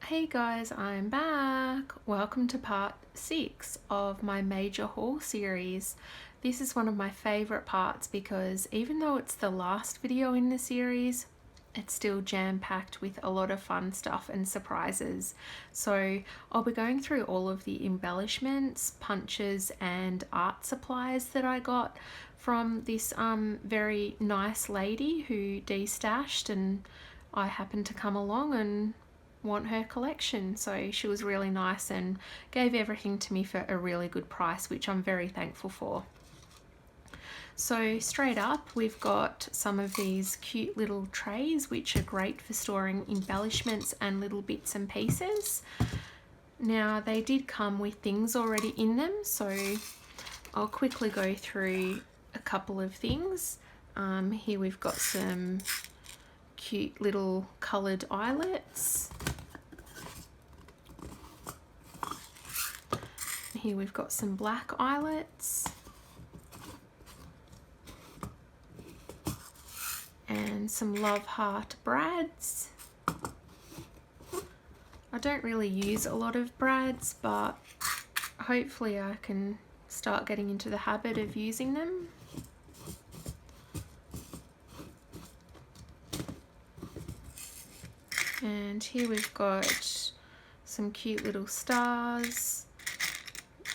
Hey guys, I'm back. Welcome to part 6 of my major haul series. This is one of my favourite parts because even though it's the last video in the series, it's still jam-packed with a lot of fun stuff and surprises. So I'll be going through all of the embellishments, punches and art supplies that I got from this very nice lady who destashed, and I happened to come along and want her collection. So she was really nice and gave everything to me for a really good price, which I'm very thankful for. So straight up, we've got some of these cute little trays which are great for storing embellishments and little bits and pieces. Now they did come with things already in them, so I'll quickly go through a couple of things. Here we've got some cute little coloured eyelets. Here we've got some black eyelets and some love heart brads. I don't really use a lot of brads, but hopefully I can start getting into the habit of using them. And here we've got some cute little stars,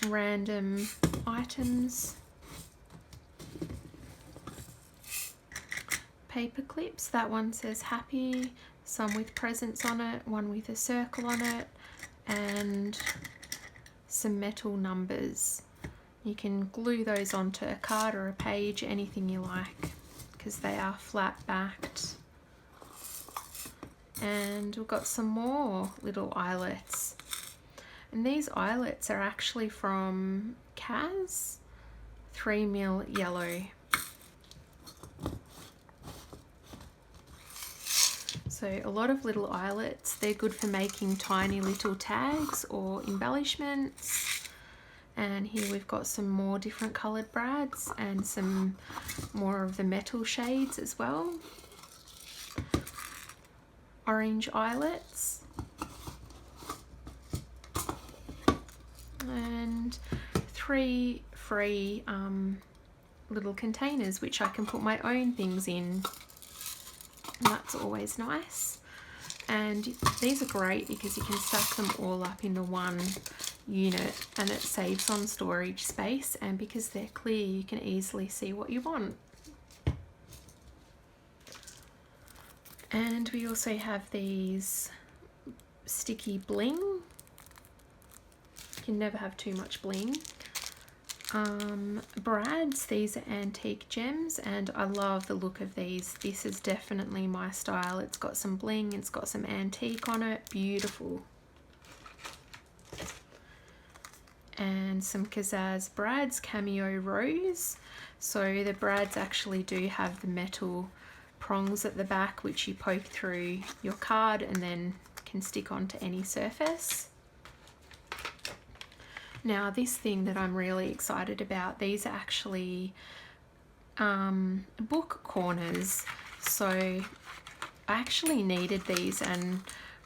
random items, paper clips. That one says happy, some with presents on it, one with a circle on it, and some metal numbers. You can glue those onto a card or a page, anything you like, because they are flat backed. And we've got some more little eyelets. And these eyelets are actually from Kaz, 3mm yellow. So a lot of little eyelets, they're good for making tiny little tags or embellishments. And here we've got some more different coloured brads and some more of the metal shades as well. Orange eyelets. And 3 free little containers which I can put my own things in. And that's always nice. And these are great because you can stack them all up into one unit and it saves on storage space, and because they're clear you can easily see what you want. And we also have these sticky bling. You can never have too much bling. Brads, these are antique gems and I love the look of these. This is definitely my style. It's got some bling, it's got some antique on it, beautiful. And some Kazaz brads, cameo rose. So the brads actually do have the metal prongs at the back which you poke through your card and then can stick onto any surface. Now this thing that I'm really excited about, these are actually book corners. So I actually needed these and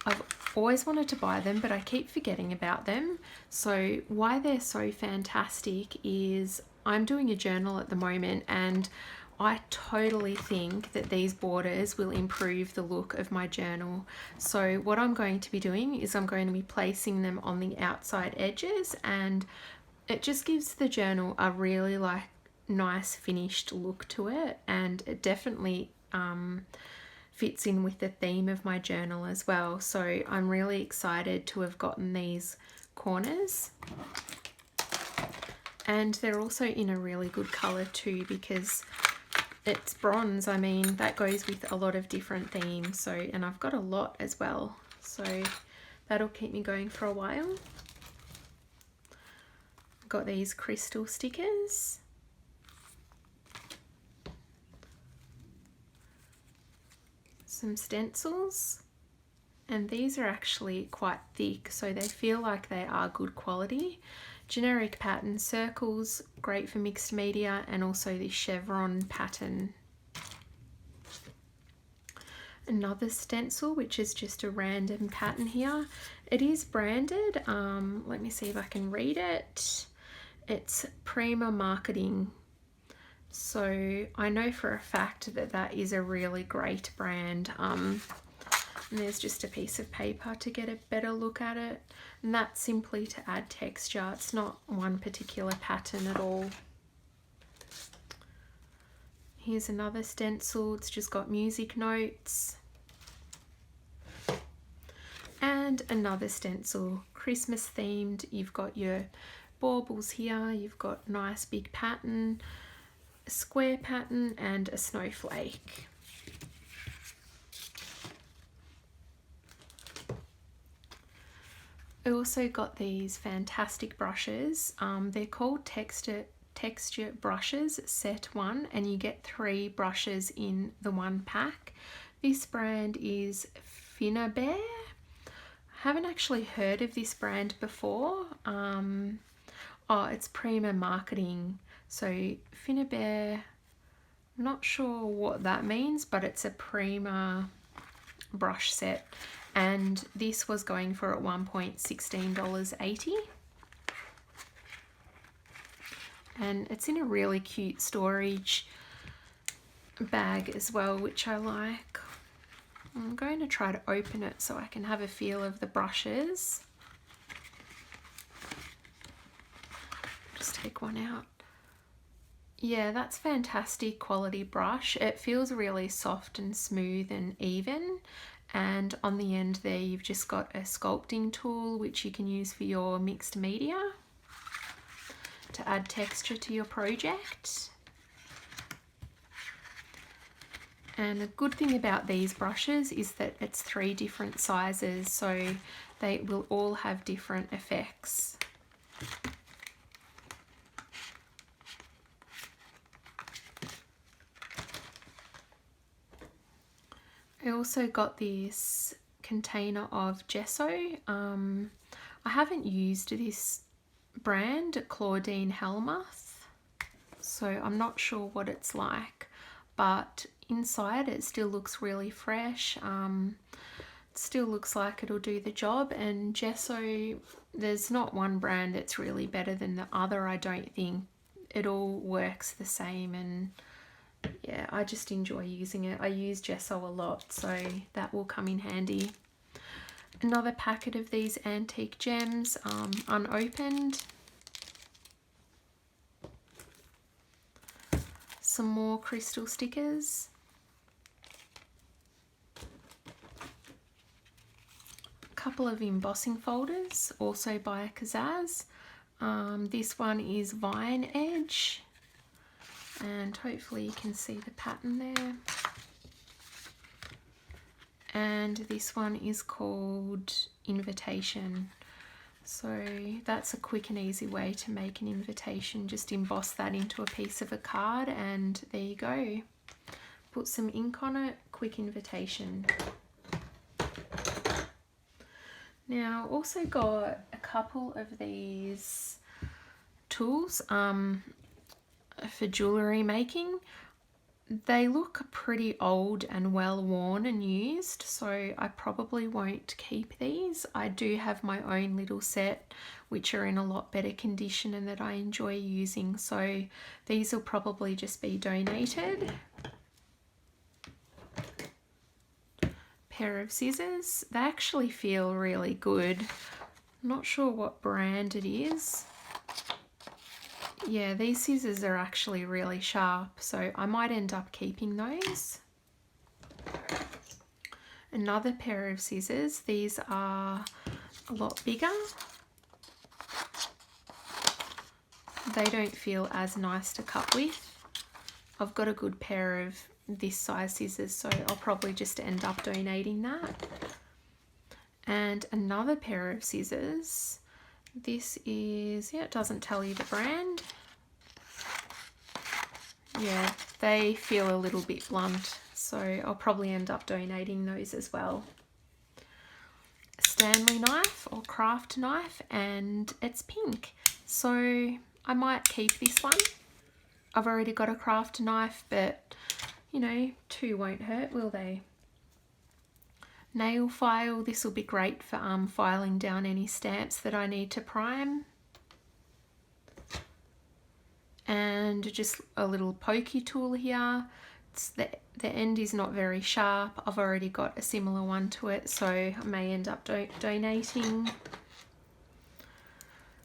I've always wanted to buy them, but I keep forgetting about them. So why they're so fantastic is I'm doing a journal at the moment and I totally think that these borders will improve the look of my journal. So what I'm going to be doing is I'm going to be placing them on the outside edges, and it just gives the journal a really nice finished look to it, and it definitely fits in with the theme of my journal as well. So I'm really excited to have gotten these corners. And they're also in a really good colour too, because it's bronze. I mean, that goes with a lot of different themes. So, and I've got a lot as well, so that'll keep me going for a while. Got these crystal stickers. Some stencils. And these are actually quite thick, so they feel like they are good quality. Generic pattern circles, great for mixed media, and also this chevron pattern. Another stencil, which is just a random pattern here. It is branded. Let me see if I can read it. It's Prima Marketing. So I know for a fact that that is a really great brand. And there's just a piece of paper to get a better look at it. And that's simply to add texture. It's not one particular pattern at all. Here's another stencil. It's just got music notes. And another stencil, Christmas themed. You've got your baubles here. You've got nice big pattern, a square pattern, and a snowflake. I also got these fantastic brushes. They're called texture brushes set 1, and you get 3 brushes in the one pack. This brand is Finnabair. I haven't actually heard of this brand before. Oh, it's Prima Marketing. So Finnabair, I'm not sure what that means, but it's a Prima brush set, and this was going for at one point $16.80. And it's in a really cute storage bag as well, which I like. I'm going to try to open it so I can have a feel of the brushes. Just take one out. Yeah, that's fantastic quality brush. It feels really soft and smooth and even. And on the end there, you've just got a sculpting tool, which you can use for your mixed media to add texture to your project. And a good thing about these brushes is that it's 3 different sizes, so they will all have different effects. I also got this container of gesso. I haven't used this brand, Claudine Helmuth, so I'm not sure what it's like, but inside it still looks really fresh. It still looks like it'll do the job, and gesso, there's not one brand that's really better than the other. I don't think it all works the same, and yeah, I just enjoy using it. I use gesso a lot, so that will come in handy. Another packet of these antique gems, unopened. Some more crystal stickers. A couple of embossing folders, also by Kazaz. This one is Vine Edge, and hopefully you can see the pattern there. And this one is called Invitation. So that's a quick and easy way to make an invitation. Just emboss that into a piece of a card, and there you go. Put some ink on it, quick invitation. Now, also got a couple of these tools for jewellery making. They look pretty old and well worn and used, so I probably won't keep these. I do have my own little set which are in a lot better condition and that I enjoy using, so these will probably just be donated. Pair of scissors. They actually feel really good. I'm not sure what brand it is. Yeah, these scissors are actually really sharp, so I might end up keeping those. Another pair of scissors. These are a lot bigger. They don't feel as nice to cut with. I've got a good pair of this size scissors, so I'll probably just end up donating that. And another pair of scissors. This is, yeah, it doesn't tell you the brand. Yeah, they feel a little bit blunt, so I'll probably end up donating those as well. A Stanley knife or craft knife, and it's pink, so I might keep this one. I've already got a craft knife, but you know, 2 won't hurt, will they? nail file. This will be great for filing down any stamps that I need to prime. And just a little pokey tool here. The end is not very sharp. I've already got a similar one to it, so I may end up donating.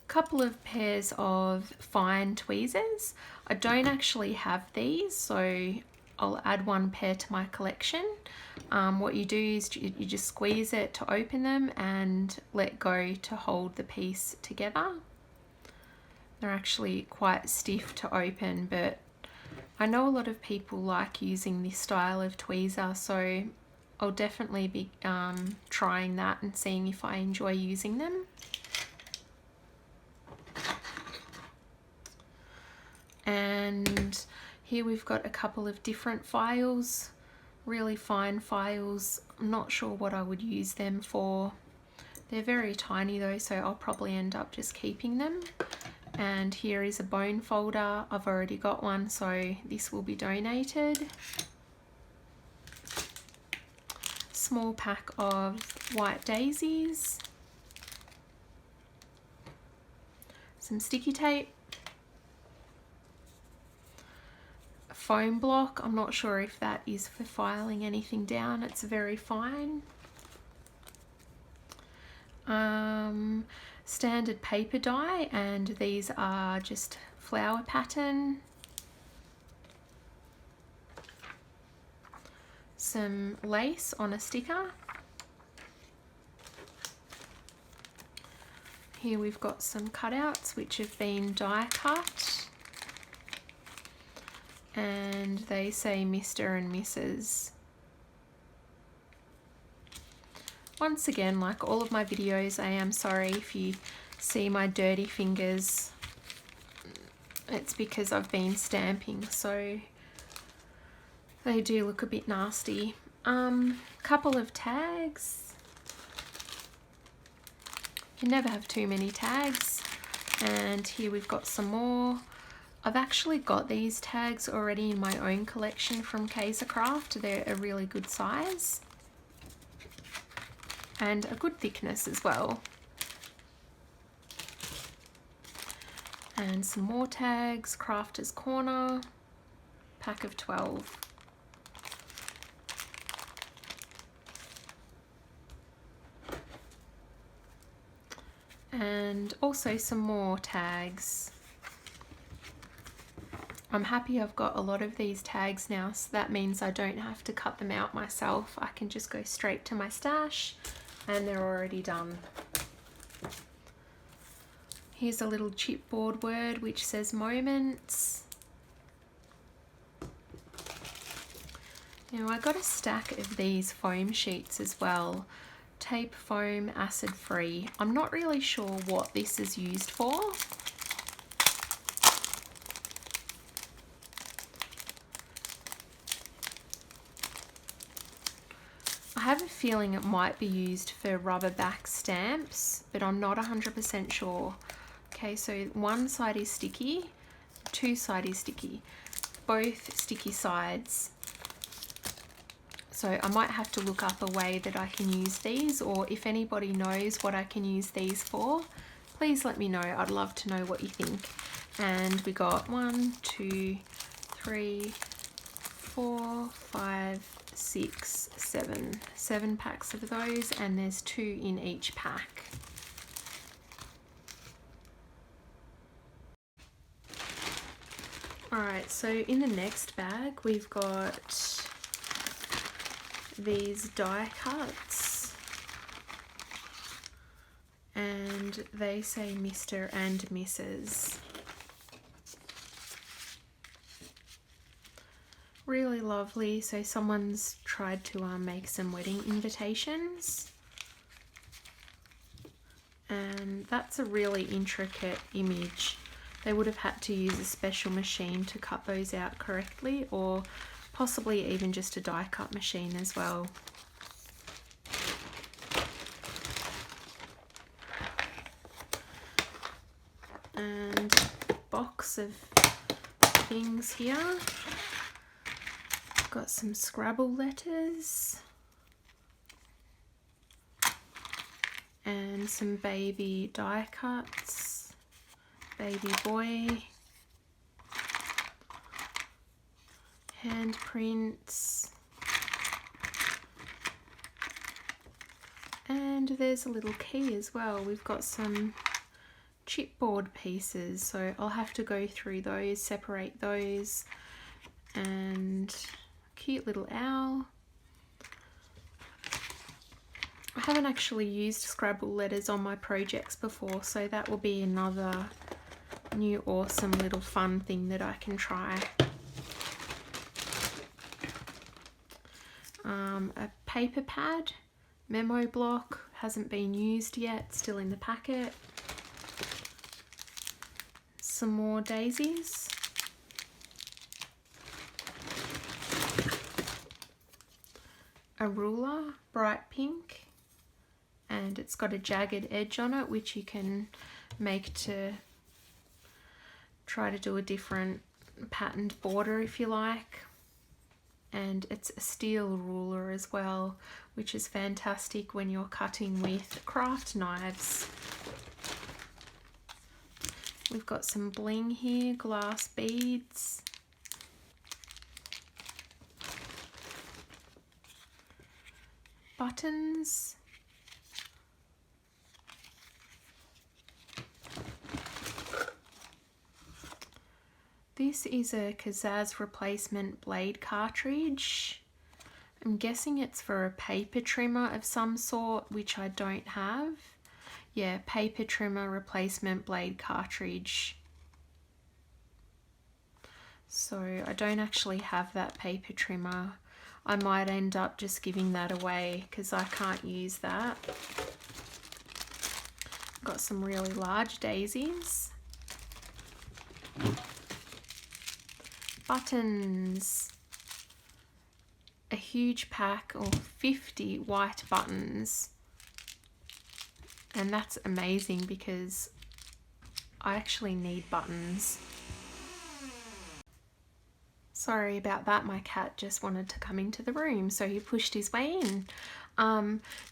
Couple of pairs of fine tweezers. I don't actually have these, so I'll add one pair to my collection. What you do is you just squeeze it to open them and let go to hold the piece together. They're actually quite stiff to open, but I know a lot of people like using this style of tweezer, so I'll definitely be trying that and seeing if I enjoy using them. And here we've got a couple of different files, really fine files. I'm not sure what I would use them for. They're very tiny though, so I'll probably end up just keeping them. And here is a bone folder. I've already got one, so this will be donated. Small pack of white daisies. Some sticky tape. A foam block. I'm not sure if that is for filing anything down. It's very fine. Standard paper die, and these are just flower pattern. Some lace on a sticker. Here we've got some cutouts which have been die cut, and they say Mr. and Mrs. Once again, like all of my videos, I am sorry if you see my dirty fingers. It's because I've been stamping, so they do look a bit nasty. Couple of tags. You never have too many tags. And here we've got some more. I've actually got these tags already in my own collection from Kaiser Craft. They're a really good size. And a good thickness as well. And some more tags, Crafter's Corner, pack of 12. And also some more tags. I'm happy I've got a lot of these tags now, so that means I don't have to cut them out myself. I can just go straight to my stash and they're already done. Here's a little chipboard word which says moments. Now I got a stack of these foam sheets as well. Tape foam, acid free. I'm not really sure what this is used for. I have a feeling it might be used for rubber back stamps, but I'm not 100% sure. Okay, so one side is sticky, two side is sticky, both sticky sides. So I might have to look up a way that I can use these, or if anybody knows what I can use these for, please let me know. I'd love to know what you think. And we got 1, 2, 3, 4, 5, 6, 7 packs of those, and there's 2 in each pack. Alright, so in the next bag we've got these die cuts, and they say Mr. and Mrs. Really lovely. So someone's tried to make some wedding invitations, and that's a really intricate image. They would have had to use a special machine to cut those out correctly, or possibly even just a die cut machine as well. And a box of things here. Got some Scrabble letters. and some baby die cuts, baby boy, handprints, and there's a little key as well. We've got some chipboard pieces, so I'll have to go through those, separate those, and cute little owl. I haven't actually used Scrabble letters on my projects before, so that will be another new awesome little fun thing that I can try. A paper pad, memo block, hasn't been used yet, still in the packet. Some more daisies. A ruler, bright pink, and it's got a jagged edge on it, which you can make to try to do a different patterned border if you like. And it's a steel ruler as well, which is fantastic when you're cutting with craft knives. We've got some bling here, glass beads. Buttons. This is a Kazaz replacement blade cartridge. I'm guessing it's for a paper trimmer of some sort, which I don't have. Yeah, paper trimmer replacement blade cartridge. So I don't actually have that paper trimmer. I might end up just giving that away because I can't use that. Got some really large daisies. Buttons. A huge pack of 50 white buttons. And that's amazing because I actually need buttons. Sorry about that, my cat just wanted to come into the room, so he pushed his way in.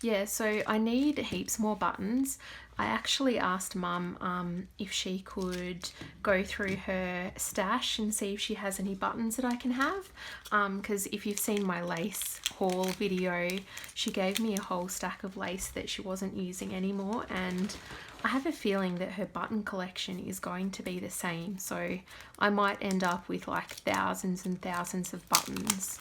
Yeah, so I need heaps more buttons. I actually asked Mum if she could go through her stash and see if she has any buttons that I can have. Because if you've seen my lace haul video, she gave me a whole stack of lace that she wasn't using anymore, and I have a feeling that her button collection is going to be the same, so I might end up with like thousands and thousands of buttons.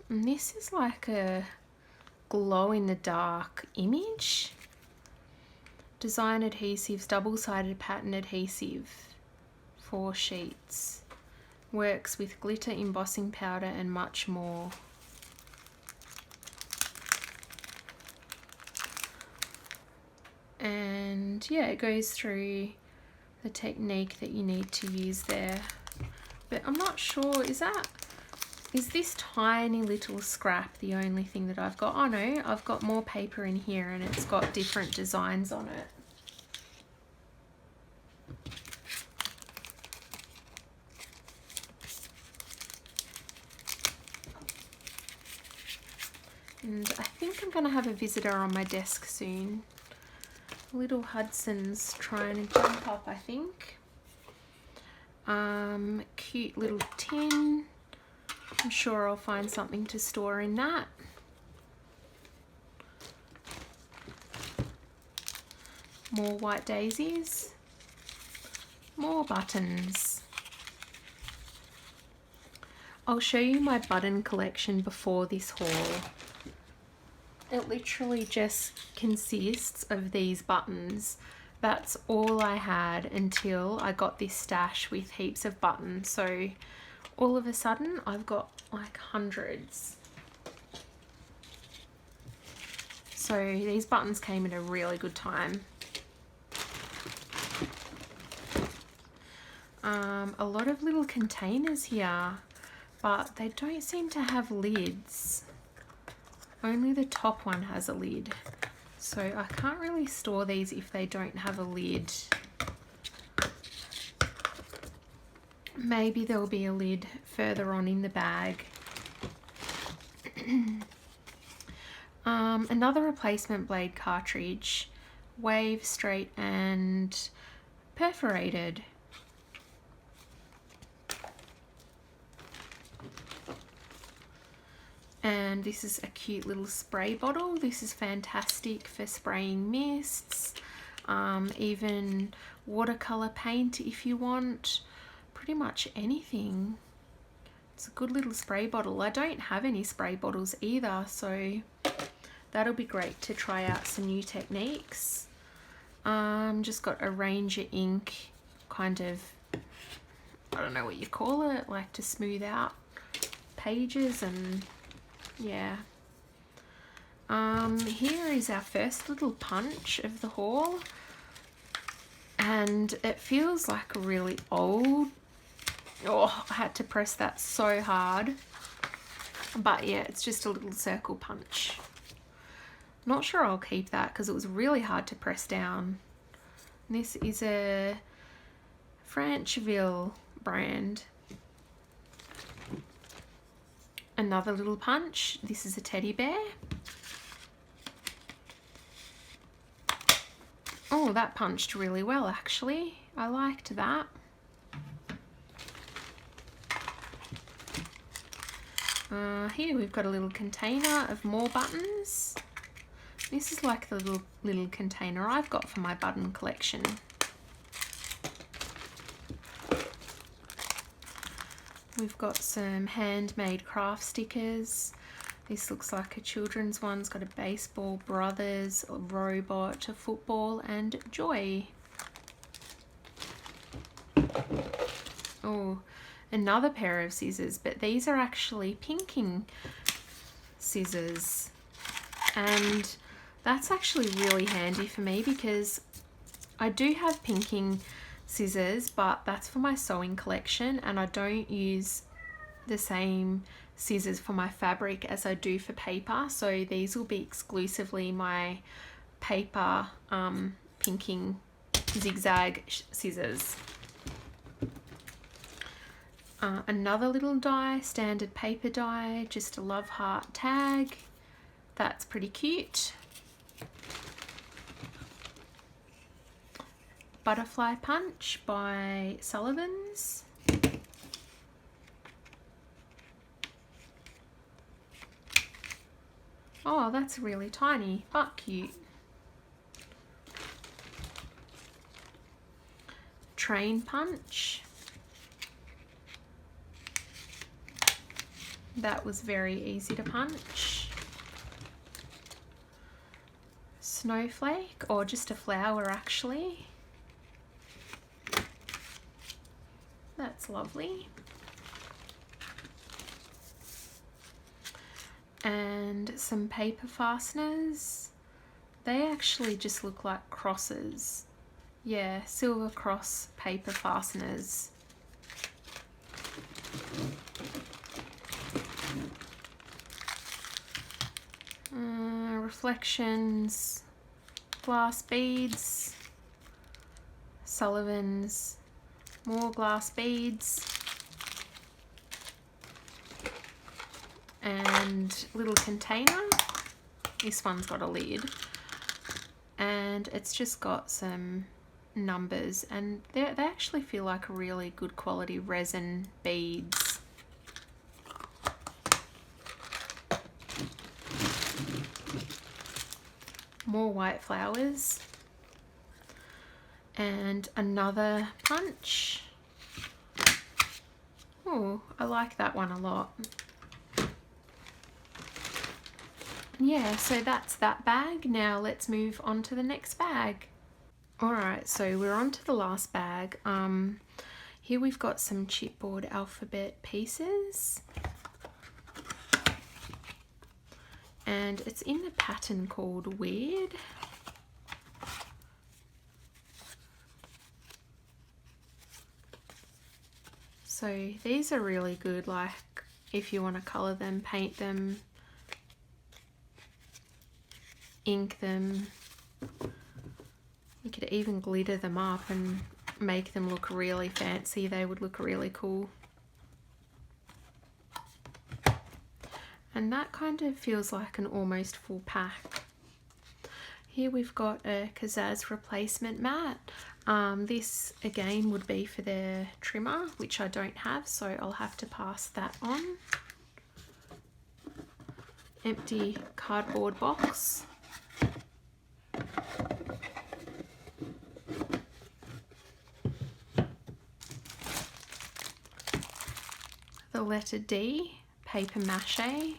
And this is like a glow-in-the-dark image. Design adhesives, double-sided pattern adhesive, 4 sheets. Works with glitter, embossing powder and much more. And yeah, it goes through the technique that you need to use there. But I'm not sure, is this tiny little scrap the only thing that I've got? Oh no, I've got more paper in here and it's got different designs on it. And I think I'm going to have a visitor on my desk soon. Little Hudson's trying to jump up, I think. Cute little tin. I'm sure I'll find something to store in that. More white daisies. More buttons. I'll show you my button collection before this haul. It literally just consists of these buttons. That's all I had until I got this stash with heaps of buttons. So all of a sudden I've got like hundreds. So these buttons came at a really good time. A lot of little containers here, but they don't seem to have lids. Only the top one has a lid. So I can't really store these if they don't have a lid. Maybe there'll be a lid further on in the bag. Another replacement blade cartridge, wave, straight and perforated. And this is a cute little spray bottle. This is fantastic for spraying mists, even watercolor paint if you want, pretty much anything. It's a good little spray bottle. I don't have any spray bottles either, so that'll be great to try out some new techniques. Just got a Ranger ink, kind of, I don't know what you call it, like to smooth out pages, and yeah. Here is our first little punch of the haul, and it feels like really old. Oh, I had to press that so hard. But yeah, it's just a little circle punch. Not sure I'll keep that because it was really hard to press down. This is a Francheville brand. Another little punch. This is a teddy bear. Oh, that punched really well actually. I liked that. Here we've got a little container of more buttons. This is like the little container I've got for my button collection. We've got some handmade craft stickers. This looks like a children's one. It's got a baseball, brothers, a robot, a football, and joy. Oh, another pair of scissors, but these are actually pinking scissors. And that's actually really handy for me because I do have pinking scissors, but that's for my sewing collection, and I don't use the same scissors for my fabric as I do for paper, so these will be exclusively my paper pinking zigzag scissors. Another little die, standard paper die, just a love heart tag. That's pretty cute. Butterfly punch by Sullivan's. Oh, that's really tiny, but cute. Train punch. That was very easy to punch. Snowflake, or just a flower actually. That's lovely. And some paper fasteners. They actually just look like crosses. Yeah, silver cross paper fasteners. Reflections, glass beads, Sullivan's, more glass beads, and little container. This one's got a lid, and it's just got some numbers, and they actually feel like really good quality resin beads. More white flowers, and another punch. Oh, I like that one a lot. Yeah, so that's that bag. Now let's move on to the next bag. Alright, so we're on to the last bag. Here we've got some chipboard alphabet pieces. And it's in the pattern called Weird. So these are really good, like if you want to colour them, paint them, ink them. You could even glitter them up and make them look really fancy. They would look really cool. And that kind of feels like an almost full pack. Here we've got a Kazaz replacement mat. This again would be for their trimmer, which I don't have, so I'll have to pass that on. Empty cardboard box. The letter D, paper mache.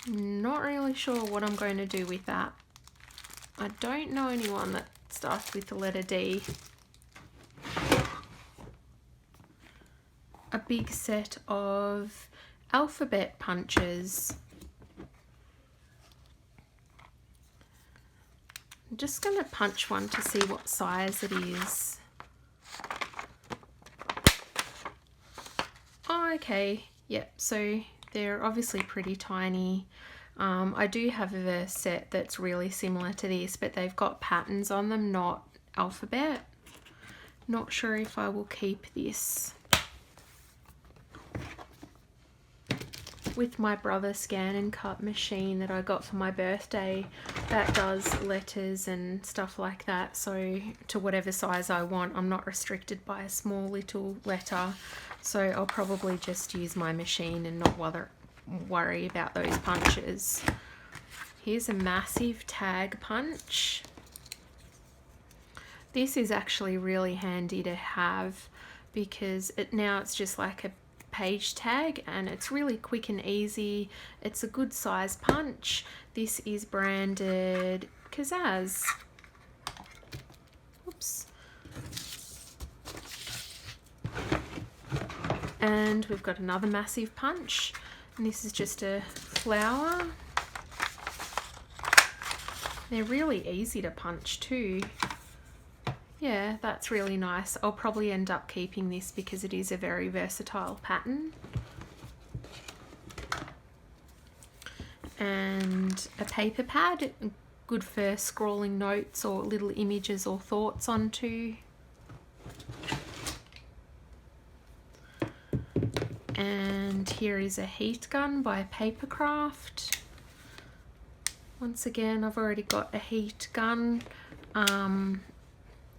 Not really sure what I'm going to do with that. I don't know anyone that starts with the letter D. A big set of alphabet punches. I'm just going to punch one to see what size it is. Oh, okay. Yep, so they're obviously pretty tiny. I do have a set that's really similar to this, but they've got patterns on them, not alphabet. Not sure if I will keep this. With my brother's scan and cut machine that I got for my birthday, that does letters and stuff like that, so to whatever size I want. I'm not restricted by a small little letter, so I'll probably just use my machine and not worry about those punches. Here's a massive tag punch. This is actually really handy to have because now it's just like a page tag and it's really quick and easy. It's a good size punch. This is branded Kazaz. Oops. And we've got another massive punch, and this is just a flower. They're really easy to punch too. Yeah, that's really nice. I'll probably end up keeping this because it is a very versatile pattern. And a paper pad, good for scrawling notes or little images or thoughts onto. And here is a heat gun by Paper Craft. Once again, I've already got a heat gun.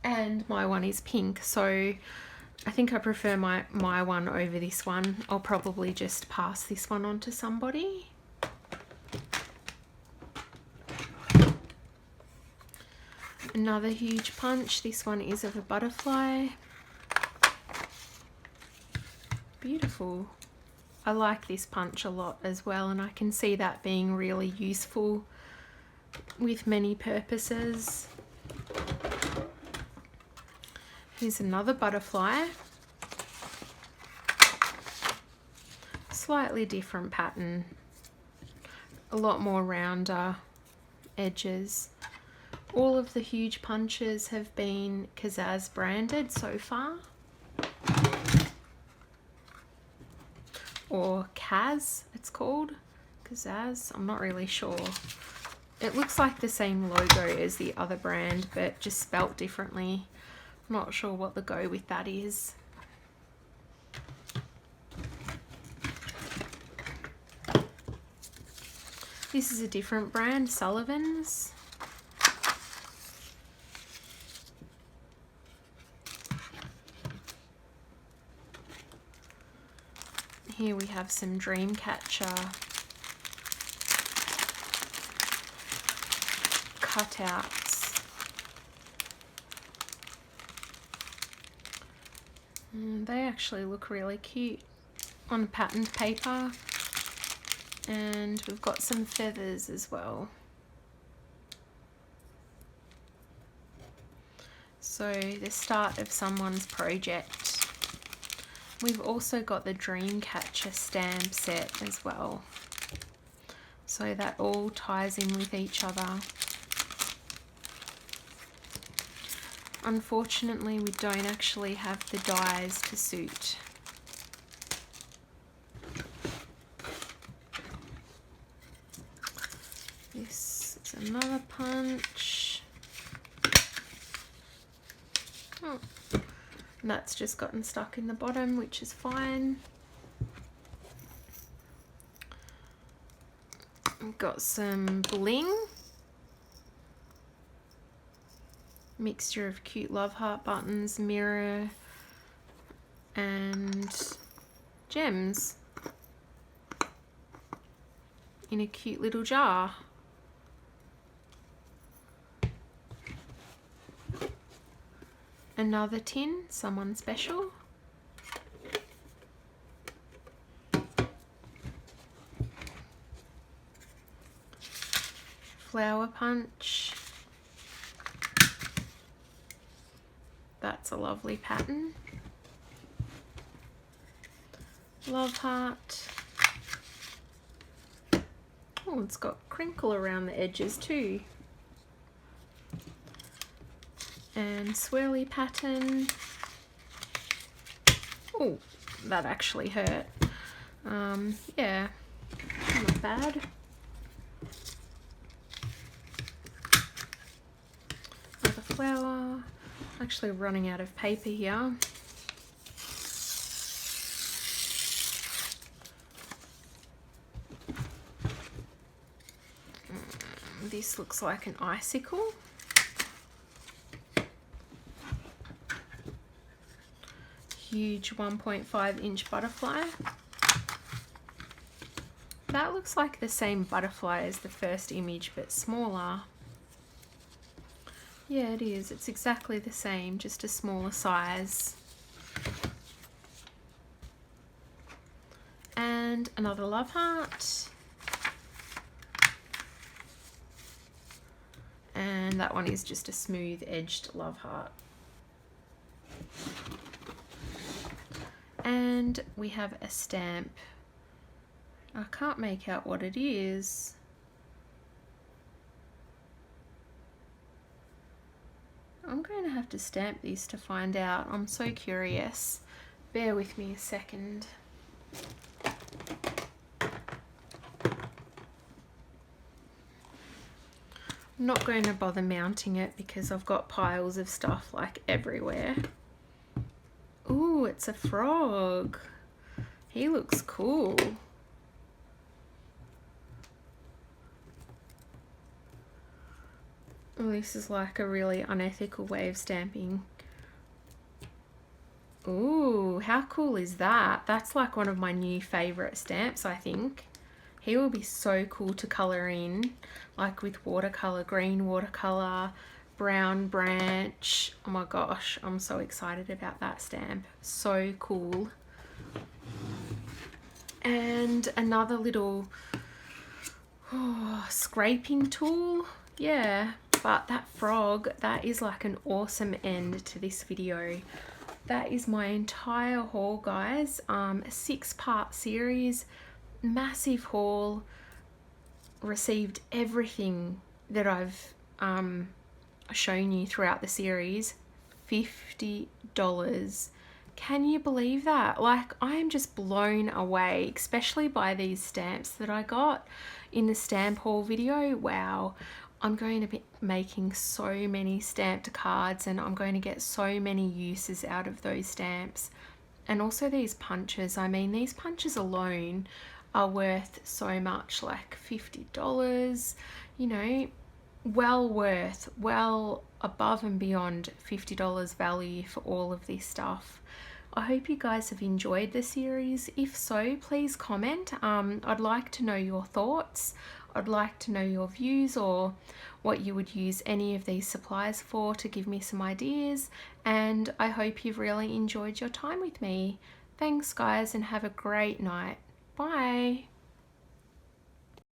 And my one is pink, so I think I prefer my one over this one. I'll probably just pass this one on to somebody. Another huge punch. This one is of a butterfly. Beautiful. I like this punch a lot as well, and I can see that being really useful with many purposes. Here's another butterfly. Slightly different pattern. A lot more rounder edges. All of the huge punches have been Kazaz branded so far. Or Kaz, it's called. Kazaz, I'm not really sure. It looks like the same logo as the other brand, but just spelt differently. Not sure what the go with that is. This is a different brand, Sullivan's. Here we have some Dreamcatcher cutouts. They actually look really cute on patterned paper, and we've got some feathers as well. So the start of someone's project. We've also got the Dreamcatcher stamp set as well, so that all ties in with each other. Unfortunately, we don't actually have the dies to suit. This is another punch. Oh, that's just gotten stuck in the bottom, which is fine. I've got some bling. Mixture of cute love heart buttons, mirror, and gems in a cute little jar. Another tin, someone special. Flower punch. That's a lovely pattern. Love heart. Oh, it's got crinkle around the edges too. And swirly pattern. Oh, that actually hurt. Yeah, not bad. Another flower. Actually running out of paper here. This looks like an icicle. Huge 1.5 inch butterfly. That looks like the same butterfly as the first image, but smaller. Yeah, it is. It's exactly the same, just a smaller size. And another love heart. And that one is just a smooth edged love heart. And we have a stamp. I can't make out what it is. I'm going to have to stamp these to find out. I'm so curious. Bear with me a second. I'm not going to bother mounting it because I've got piles of stuff like everywhere. Ooh, it's a frog. He looks cool. Oh, this is like a really unethical way of stamping. Ooh, how cool is that? That's like one of my new favorite stamps, I think. He will be so cool to color in, like with watercolor, green watercolor, brown branch. Oh my gosh, I'm so excited about that stamp. So cool. And another little scraping tool. Yeah, but that frog, that is like an awesome end to this video. That is my entire haul, guys. A 6-part series, massive haul. Received everything that I've shown you throughout the series. $50. Can you believe that? Like, I am just blown away, especially by these stamps that I got in the stamp haul video. Wow. I'm going to be making so many stamped cards, and I'm going to get so many uses out of those stamps. And also these punches. I mean, these punches alone are worth so much, like $50, you know, well worth, well above and beyond $50 value for all of this stuff. I hope you guys have enjoyed the series. If so, please comment. I'd like to know your thoughts. I'd like to know your views, or what you would use any of these supplies for, to give me some ideas. And I hope you've really enjoyed your time with me. Thanks guys, and have a great night. Bye.